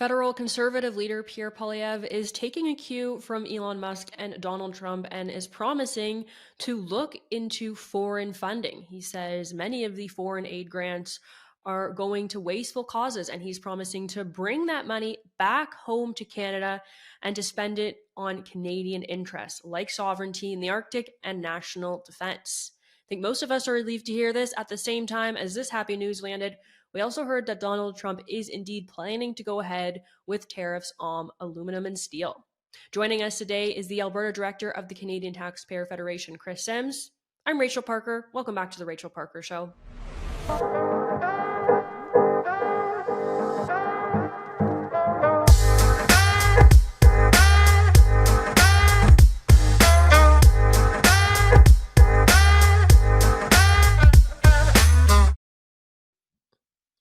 Federal conservative leader Pierre Poilievre is taking a cue from Elon Musk and Donald Trump and is promising to look into foreign funding. He says many of the foreign aid grants are going to wasteful causes, and he's promising to bring that money back home to Canada and to spend it on Canadian interests like sovereignty in the Arctic and national defense. I think most of us are relieved to hear this. At the same time as this happy news landed, we also heard that Donald Trump is indeed planning to go ahead with tariffs on aluminum and steel. Joining us today is the Alberta director of the Canadian Taxpayer Federation, Kris Sims. I'm Rachel Parker. Welcome back to the Rachel Parker Show.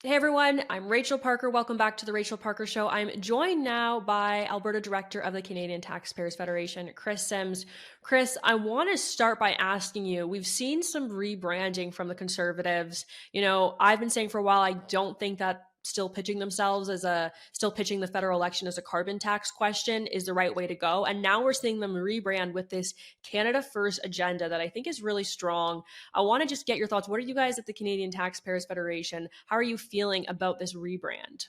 Hey everyone, I'm Rachel Parker. Welcome back to the Rachel Parker Show. I'm joined now by Alberta Director of the Canadian Taxpayers Federation, Kris Sims. Kris, I want to start by asking you, we've seen some rebranding from the Conservatives. I've been saying for a while, I don't think that still pitching the federal election as a carbon tax question is the right way to go. And now we're seeing them rebrand with this Canada First agenda that I think is really strong. I want to just get your thoughts. What are you guys at the Canadian Taxpayers Federation? How are you feeling about this rebrand?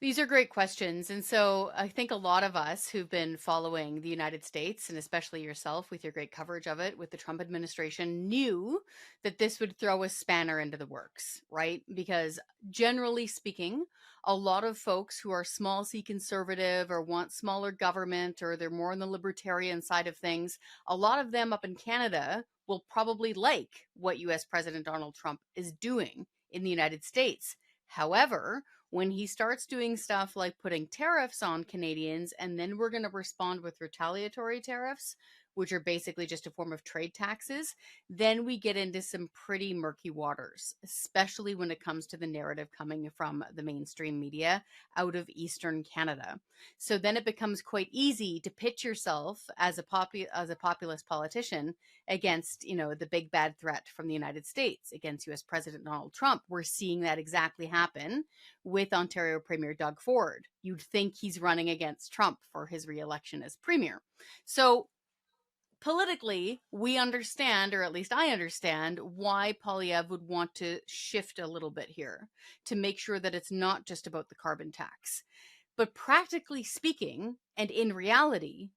These are great questions. And so I think a lot of us who've been following the United States, and especially yourself with your great coverage of it with the Trump administration, knew that this would throw a spanner into the works, right? Because generally speaking, a lot of folks who are small c conservative or want smaller government or they're more on the libertarian side of things, a lot of them up in Canada will probably like what US President Donald Trump is doing in the United States. However, when he starts doing stuff like putting tariffs on Canadians, and then we're going to respond with retaliatory tariffs, which are basically just a form of trade taxes, then we get into some pretty murky waters, especially when it comes to the narrative coming from the mainstream media out of Eastern Canada. So then it becomes quite easy to pitch yourself as a populist politician against, the big bad threat from the United States, against US President Donald Trump. We're seeing that exactly happen with Ontario Premier Doug Ford. You'd think he's running against Trump for his re-election as premier. So politically, we understand, or at least I understand, why Poilievre would want to shift a little bit here to make sure that it's not just about the carbon tax. But practically speaking, and in reality,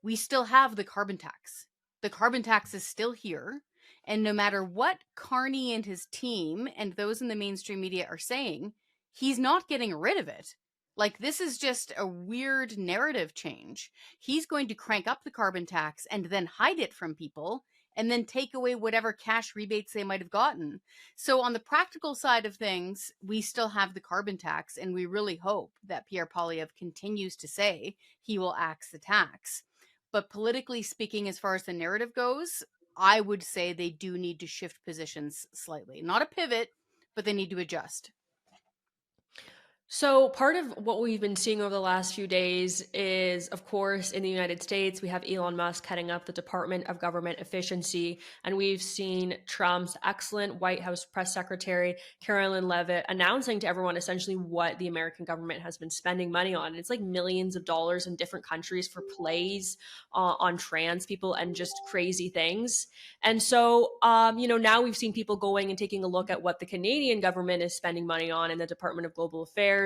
we still have the carbon tax. The carbon tax is still here. And no matter what Carney and his team and those in the mainstream media are saying, he's not getting rid of it. Like, this is just a weird narrative change. He's going to crank up the carbon tax and then hide it from people and then take away whatever cash rebates they might have gotten. So on the practical side of things, we still have the carbon tax, and we really hope that Pierre Poilievre continues to say he will axe the tax. But politically speaking, as far as the narrative goes, I would say they do need to shift positions slightly. Not a pivot, but they need to adjust. So, part of what we've been seeing over the last few days is, of course, in the United States, we have Elon Musk heading up the Department of Government Efficiency, and we've seen Trump's excellent White House press secretary, Carolyn Leavitt, announcing to everyone essentially what the American government has been spending money on. And it's like millions of dollars in different countries for plays on trans people and just crazy things. And so, now we've seen people going and taking a look at what the Canadian government is spending money on in the Department of Global Affairs.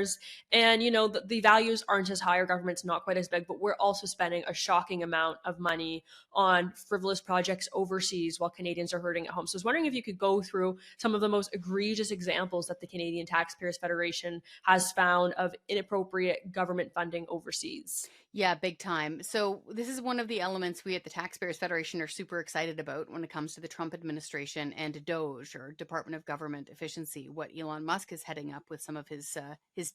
And, the values aren't as high, our government's not quite as big, but we're also spending a shocking amount of money on frivolous projects overseas while Canadians are hurting at home. So I was wondering if you could go through some of the most egregious examples that the Canadian Taxpayers Federation has found of inappropriate government funding overseas. Yeah, big time. So this is one of the elements we at the Taxpayers Federation are super excited about when it comes to the Trump administration and DOGE, or Department of Government Efficiency, what Elon Musk is heading up with some of his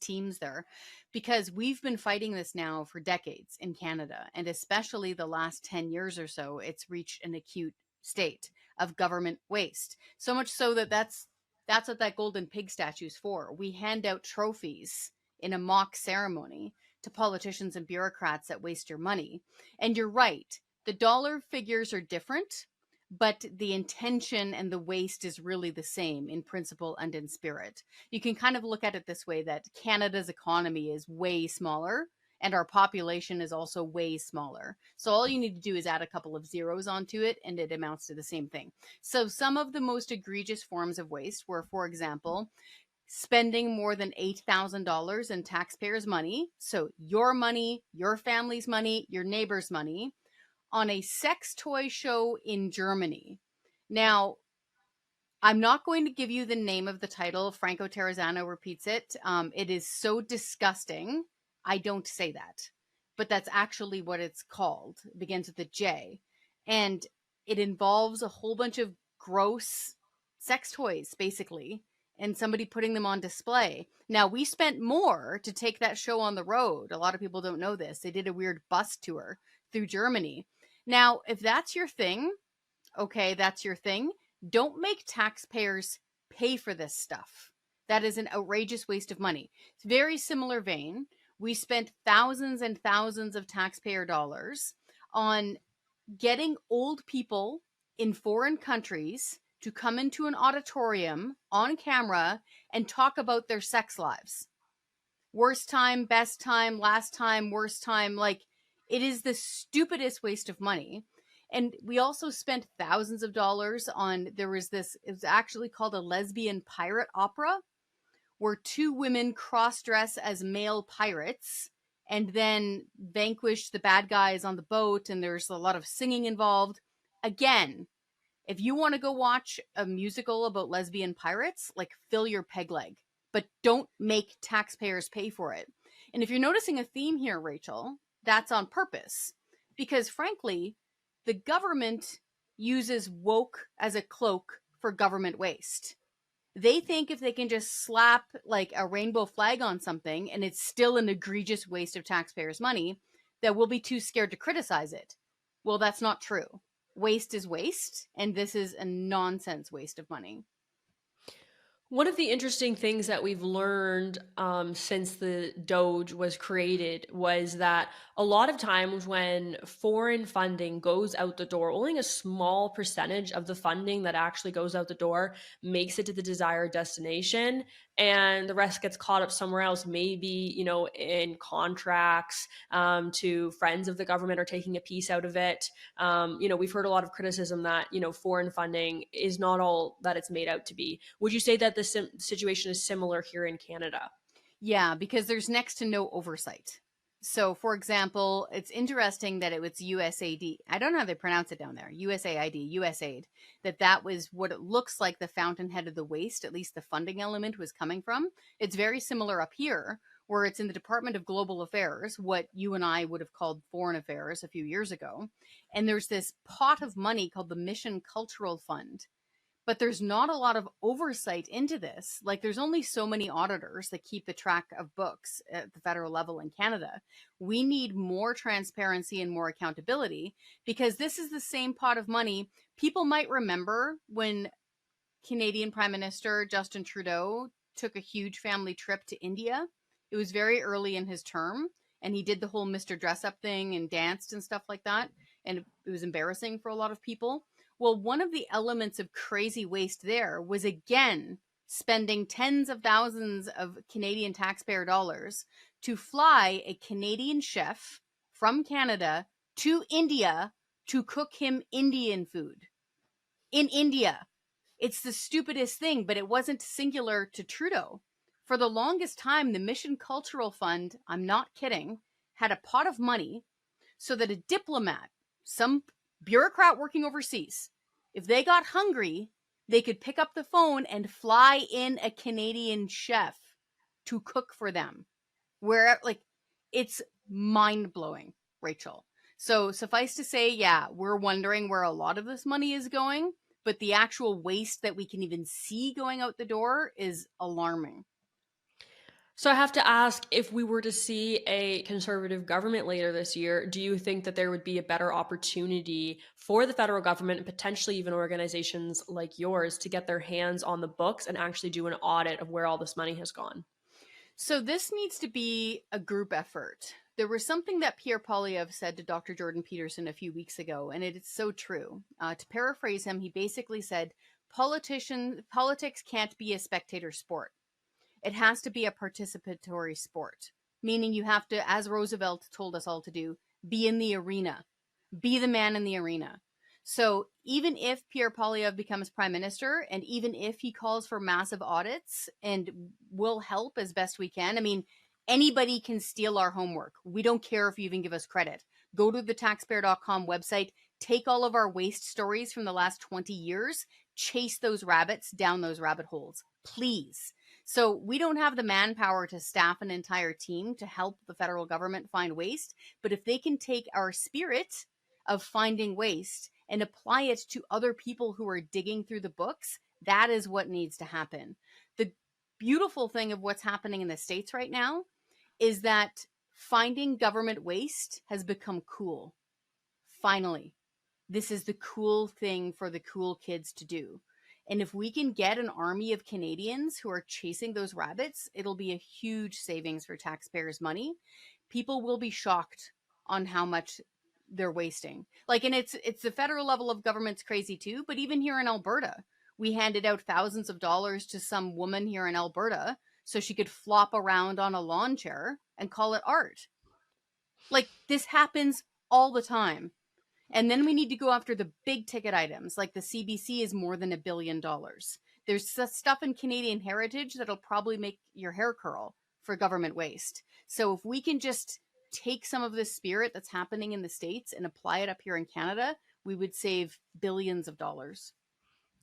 teams there, because we've been fighting this now for decades in Canada, and especially the last 10 years or so, it's reached an acute state of government waste. So much so that that's what that golden pig statue's for. We hand out trophies in a mock ceremony to politicians and bureaucrats that waste your money. And you're right, the dollar figures are different, but the intention and the waste is really the same in principle and in spirit. You can kind of look at it this way, that Canada's economy is way smaller and our population is also way smaller. So all you need to do is add a couple of zeros onto it and it amounts to the same thing. So some of the most egregious forms of waste were, for example, spending more than $8,000 in taxpayers' money, so your money, your family's money, your neighbor's money, on a sex toy show in Germany. Now, I'm not going to give you the name of the title. Franco Terrazzano repeats it. It is so disgusting. I don't say that, but that's actually what it's called. It begins with a J. And it involves a whole bunch of gross sex toys, basically, and somebody putting them on display. Now, we spent more to take that show on the road. A lot of people don't know this. They did a weird bus tour through Germany. Now, if that's your thing, okay, that's your thing. Don't make taxpayers pay for this stuff. That is an outrageous waste of money. It's very similar vein. We spent thousands and thousands of taxpayer dollars on getting old people in foreign countries to come into an auditorium on camera and talk about their sex lives. Worst time, best time, last time, worst time. Like, it is the stupidest waste of money. And we also spent thousands of dollars on, there was this, it was actually called a lesbian pirate opera, where two women cross-dress as male pirates and then vanquish the bad guys on the boat, and there's a lot of singing involved. Again, if you want to go watch a musical about lesbian pirates, like, fill your peg leg, but don't make taxpayers pay for it. And if you're noticing a theme here, Rachel, that's on purpose, because frankly, the government uses woke as a cloak for government waste. They think if they can just slap like a rainbow flag on something and it's still an egregious waste of taxpayers' money, that we'll be too scared to criticize it. Well, that's not true. Waste is waste, and this is a nonsense waste of money. One of the interesting things that we've learned since the Doge was created was that a lot of times when foreign funding goes out the door, only a small percentage of the funding that actually goes out the door makes it to the desired destination, and the rest gets caught up somewhere else, maybe, in contracts, to friends of the government are taking a piece out of it. We've heard a lot of criticism that, foreign funding is not all that it's made out to be. Would you say that the situation is similar here in Canada? Yeah, because there's next to no oversight. So, for example, it's interesting that it was USAID. I don't know how they pronounce it down there. USAID, that was what it looks like the fountainhead of the waste, at least the funding element was coming from. It's very similar up here, where it's in the Department of Global Affairs, what you and I would have called foreign affairs a few years ago. And there's this pot of money called the Mission Cultural Fund, but there's not a lot of oversight into this. Like, there's only so many auditors that keep the track of books at the federal level in Canada. We need more transparency and more accountability, because this is the same pot of money. People might remember when Canadian Prime Minister Justin Trudeau took a huge family trip to India. It was very early in his term, and he did the whole Mr. Dress Up thing and danced and stuff like that. And it was embarrassing for a lot of people. Well, one of the elements of crazy waste there was, again, spending tens of thousands of Canadian taxpayer dollars to fly a Canadian chef from Canada to India to cook him Indian food in India. It's the stupidest thing, but it wasn't singular to Trudeau. For the longest time, the Mission Cultural Fund, I'm not kidding, had a pot of money so that a diplomat, some bureaucrat working overseas, if they got hungry, they could pick up the phone and fly in a Canadian chef to cook for them. Where, like, it's mind-blowing, Rachel. So suffice to say, yeah, we're wondering where a lot of this money is going, but the actual waste that we can even see going out the door is alarming. So I have to ask, if we were to see a conservative government later this year, do you think that there would be a better opportunity for the federal government and potentially even organizations like yours to get their hands on the books and actually do an audit of where all this money has gone? So this needs to be a group effort. There was something that Pierre Poilievre said to Dr. Jordan Peterson a few weeks ago, and it is so true. To paraphrase him, he basically said, politics can't be a spectator sport. It has to be a participatory sport, meaning you have to, as Roosevelt told us all to do, be in the arena, be the man in the arena. So even if Pierre Poilievre becomes prime minister, and even if he calls for massive audits, and we'll help as best we can, I mean, anybody can steal our homework. We don't care if you even give us credit. Go to the taxpayer.com website, take all of our waste stories from the last 20 years, chase those rabbits down those rabbit holes, please. So we don't have the manpower to staff an entire team to help the federal government find waste. But if they can take our spirit of finding waste and apply it to other people who are digging through the books, that is what needs to happen. The beautiful thing of what's happening in the States right now is that finding government waste has become cool. Finally, this is the cool thing for the cool kids to do. And if we can get an army of Canadians who are chasing those rabbits, it'll be a huge savings for taxpayers' money. People will be shocked on how much they're wasting. Like, and it's the federal level of government's crazy too, but even here in Alberta, we handed out thousands of dollars to some woman here in Alberta so she could flop around on a lawn chair and call it art. Like, this happens all the time. And then we need to go after the big ticket items, like the CBC is more than $1 billion. There's stuff in Canadian heritage that'll probably make your hair curl for government waste. So if we can just take some of this spirit that's happening in the States and apply it up here in Canada, we would save billions of dollars.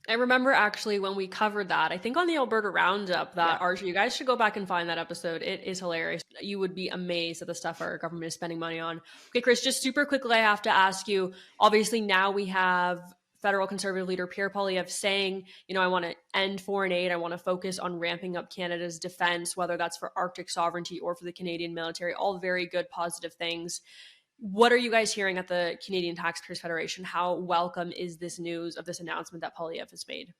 I remember actually when we covered that, I think on the Alberta Roundup, that Archie, you guys should go back and find that episode. It is hilarious. You would be amazed at the stuff our government is spending money on. Okay, Kris, just super quickly, I have to ask you, obviously now we have federal Conservative leader Pierre Poilievre saying, I want to end foreign aid. I want to focus on ramping up Canada's defense, whether that's for Arctic sovereignty or for the Canadian military, all very good, positive things. What are you guys hearing at the Canadian Taxpayers Federation? How welcome is this news of this announcement that Poilievre has made?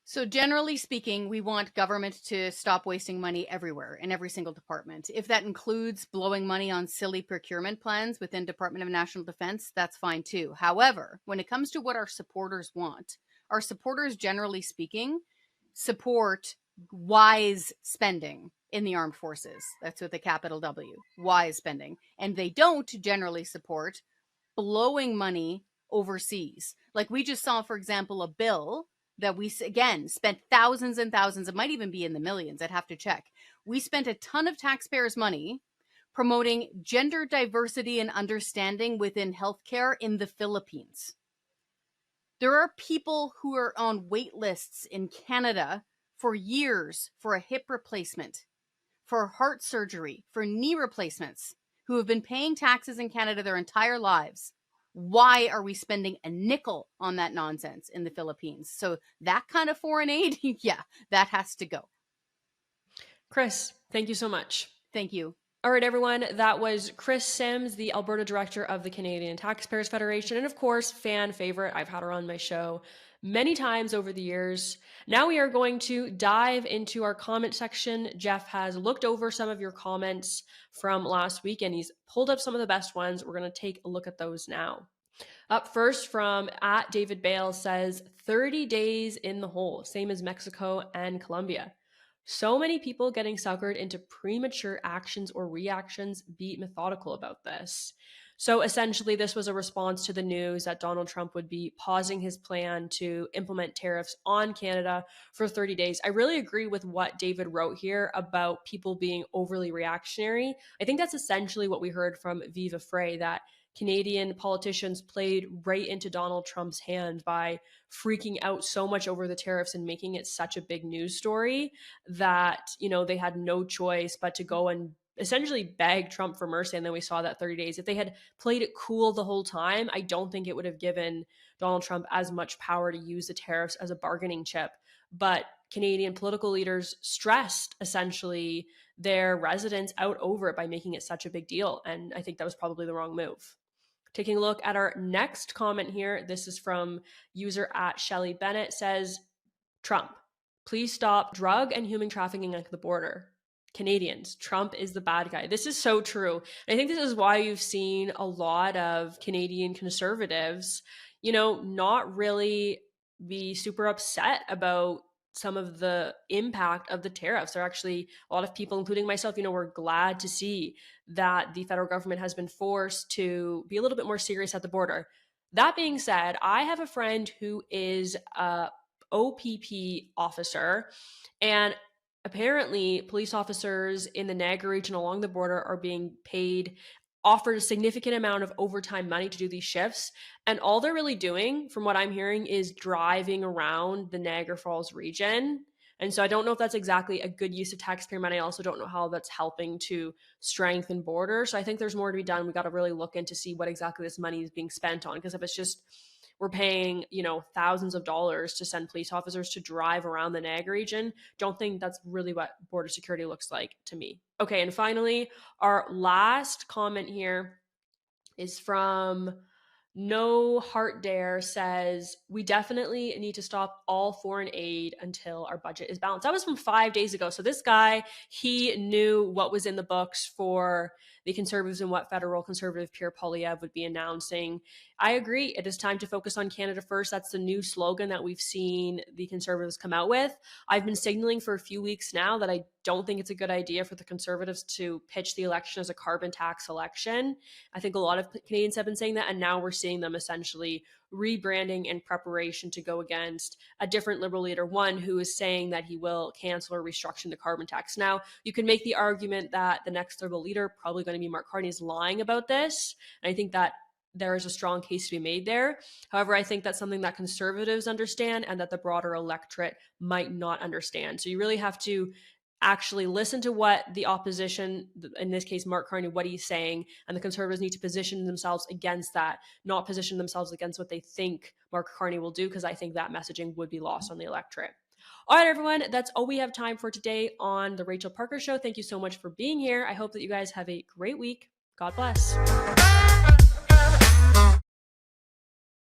So generally speaking, we want government to stop wasting money everywhere in every single department. If that includes blowing money on silly procurement plans within Department of National Defense, that's fine too. However, when it comes to what our supporters want, our supporters, generally speaking, support wise spending in the armed forces. That's with a capital W, wise spending. And they don't generally support blowing money overseas. Like we just saw, for example, a bill that we, again, spent thousands and thousands, it might even be in the millions, I'd have to check. We spent a ton of taxpayers' money promoting gender diversity and understanding within healthcare in the Philippines. There are people who are on wait lists in Canada for years for a hip replacement, for heart surgery, for knee replacements, who have been paying taxes in Canada their entire lives. Why are we spending a nickel on that nonsense in the Philippines? So that kind of foreign aid, yeah, that has to go. Kris, thank you so much. Thank you. All right, everyone. That was Kris Sims, the Alberta director of the Canadian Taxpayers Federation. And of course, fan favorite. I've had her on my show many times over the years. Now we are going to dive into our comment section. Jeff has looked over some of your comments from last week and he's pulled up some of the best ones. We're going to take a look at those now. Up first from @David Bale says 30 days in the hole, same as Mexico and Colombia. So many people getting suckered into premature actions or reactions. Be methodical about this. So essentially, this was a response to the news that Donald Trump would be pausing his plan to implement tariffs on Canada for 30 days. I really agree with what David wrote here about people being overly reactionary. I think that's essentially what we heard from Viva Frei, that Canadian politicians played right into Donald Trump's hand by freaking out so much over the tariffs and making it such a big news story that, they had no choice but to go and essentially beg Trump for mercy. And then we saw that 30 days. If they had played it cool the whole time, I don't think it would have given Donald Trump as much power to use the tariffs as a bargaining chip. But Canadian political leaders stressed essentially their residents out over it by making it such a big deal. And I think that was probably the wrong move. Taking a look at our next comment here. This is from user @Shelly Bennett, says, Trump, please stop drug and human trafficking at the border. Canadians. Trump is the bad guy. This is so true. And I think this is why you've seen a lot of Canadian conservatives, not really be super upset about some of the impact of the tariffs. There are actually a lot of people, including myself, we're glad to see that the federal government has been forced to be a little bit more serious at the border. That being said, I have a friend who is a OPP officer, and apparently police officers in the Niagara region along the border are being offered a significant amount of overtime money to do these shifts. And all they're really doing, from what I'm hearing, is driving around the Niagara Falls region. And so I don't know if that's exactly a good use of taxpayer money. I also don't know how that's helping to strengthen borders. So I think there's more to be done. We got to really look into see what exactly this money is being spent on. Because if it's just we're paying, thousands of dollars to send police officers to drive around the Niagara region, don't think that's really what border security looks like to me. Okay, and finally, our last comment here is from No Heart Dare, says, we definitely need to stop all foreign aid until our budget is balanced. That was from 5 days ago. So this guy, he knew what was in the books for the Conservatives and what federal Conservative Pierre Poilievre would be announcing. I agree. It is time to focus on Canada first. That's the new slogan that we've seen the Conservatives come out with. I've been signaling for a few weeks now that I don't think it's a good idea for the Conservatives to pitch the election as a carbon tax election. I think a lot of Canadians have been saying that, and now we're seeing them essentially rebranding in preparation to go against a different Liberal leader, one who is saying that he will cancel or restructure the carbon tax. Now, you can make the argument that the next Liberal leader, probably going to be Mark Carney, is lying about this. And I think that there is a strong case to be made there. However, I think that's something that Conservatives understand and that the broader electorate might not understand. So you really have to actually listen to what the opposition, in this case Mark Carney, what he's saying, and the Conservatives need to position themselves against that, not position themselves against what they think Mark Carney will do, because I think that messaging would be lost on the electorate. All right, everyone, that's all we have time for today on the Rachel Parker Show. Thank you so much for being here. I hope that you guys have a great week. God bless.